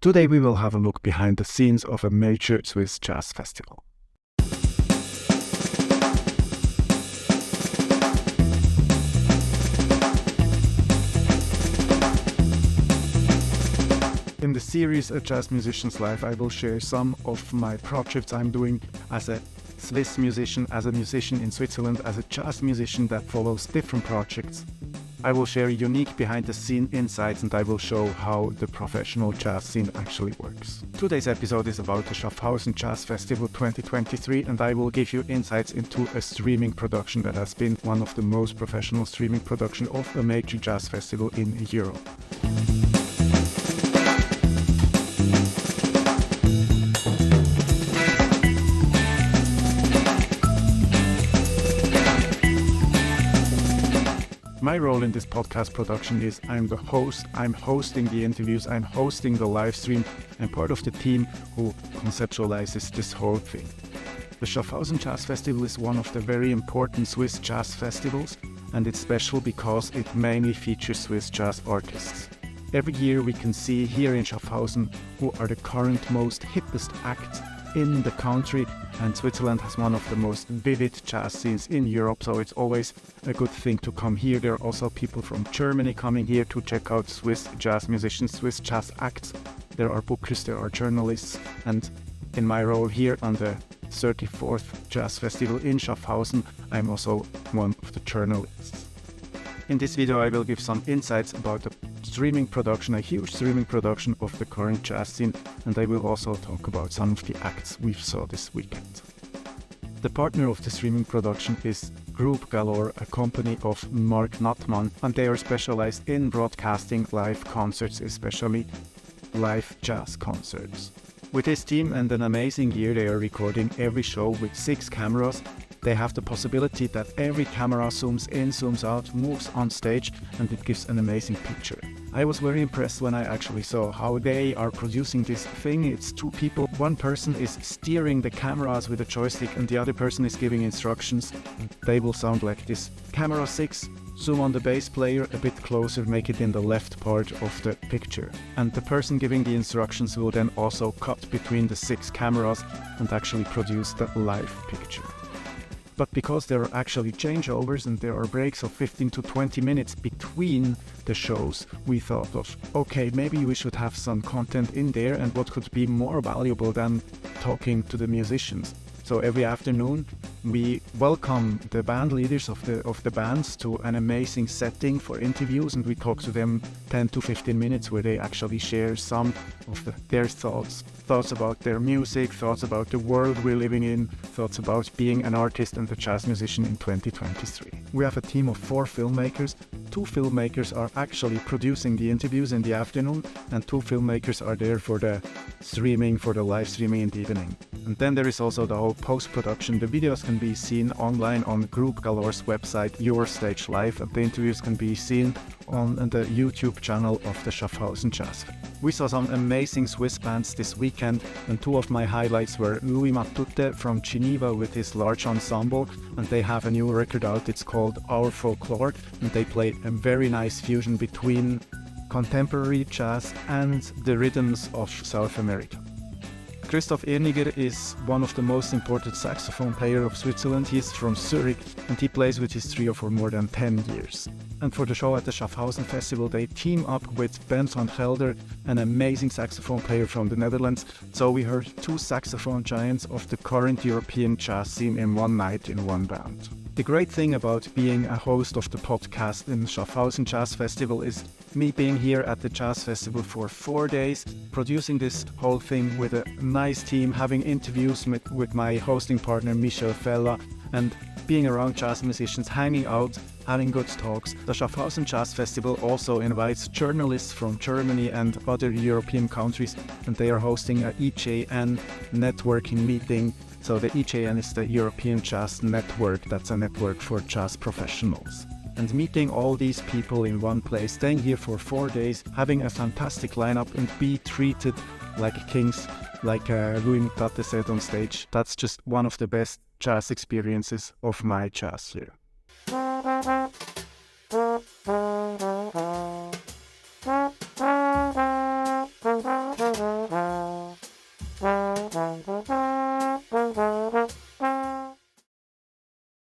Today we will have a look behind the scenes of a major Swiss jazz festival. In the series A Jazz Musician's Life, I will share some of my projects I'm doing as a Swiss musician, as a musician in Switzerland, as a jazz musician that follows different projects. I will share unique behind-the-scene insights, and I will show how the professional jazz scene actually works. Today's episode is about the Schaffhausen Jazz Festival 2023, and I will give you insights into a streaming production that has been one of the most professional streaming production of a major jazz festival in Europe. My role in this podcast production is I'm the host, I'm hosting the interviews, I'm hosting the live stream, and part of the team who conceptualizes this whole thing. The Schaffhausen Jazz Festival is one of the very important Swiss jazz festivals, and it's special because it mainly features Swiss jazz artists. Every year we can see here in Schaffhausen who are the current most hippest acts in the country, and Switzerland has one of the most vivid jazz scenes in Europe, so it's always a good thing to come here. There are also people from Germany coming here to check out Swiss jazz musicians, Swiss jazz acts. There are bookers, there are journalists, and in my role here on the 34th Jazz Festival in Schaffhausen, I'm also one of the journalists. In this video I will give some insights about the streaming production, a huge streaming production of the current jazz scene, and I will also talk about some of the acts we saw this weekend. The partner of the streaming production is Group Galore, a company of Mark Nattmann, and they are specialized in broadcasting live concerts, especially live jazz concerts. With this team and an amazing gear, they are recording every show with 6 cameras. They have the possibility that every camera zooms in, zooms out, moves on stage, and it gives an amazing picture. I was very impressed when I actually saw how they are producing this thing. It's 2 people. One person is steering the cameras with a joystick and the other person is giving instructions. They will sound like this. Camera 6, zoom on the bass player a bit closer, make it in the left part of the picture. And the person giving the instructions will then also cut between the 6 cameras and actually produce the live picture. But because there are actually changeovers and there are breaks of 15 to 20 minutes between the shows, we thought of, okay, maybe we should have some content in there, and what could be more valuable than talking to the musicians. So every afternoon we welcome the band leaders of the bands to an amazing setting for interviews, and we talk to them 10 to 15 minutes where they actually share some of their thoughts about their music, thoughts about the world we're living in, thoughts about being an artist and a jazz musician in 2023. We have a team of 4 filmmakers. 2 filmmakers are actually producing the interviews in the afternoon, and 2 filmmakers are there for the streaming, for the live streaming in the evening. And then there is also the whole post-production. The videos can be seen online on Group Galore's website, Your Stage Live, and the interviews can be seen on the YouTube channel of the Schaffhausen Jazz. We saw some amazing Swiss bands this weekend, and 2 of my highlights were Louis Matute from Geneva with his large ensemble, and they have a new record out. It's called Our Folklore, and they played a very nice fusion between contemporary jazz and the rhythms of South America. Christoph Erniger is one of the most important saxophone players of Switzerland. He is from Zurich and he plays with his trio for more than 10 years. And for the show at the Schaffhausen Festival, they team up with Ben van Gelder, an amazing saxophone player from the Netherlands. So we heard 2 saxophone giants of the current European jazz scene in one night in one band. The great thing about being a host of the podcast in Schaffhausen Jazz Festival is me being here at the Jazz Festival for 4 days, producing this whole thing with a nice team, having interviews with my hosting partner Michel Fella, and being around jazz musicians, hanging out, having good talks. The Schaffhausen Jazz Festival also invites journalists from Germany and other European countries, and they are hosting a EJN networking meeting. So the EJN is the European Jazz Network. That's a network for jazz professionals. And meeting all these people in one place, staying here for 4 days, having a fantastic lineup and be treated like kings, like Louis Mutate said on stage. That's just one of the best jazz experiences of my jazz year.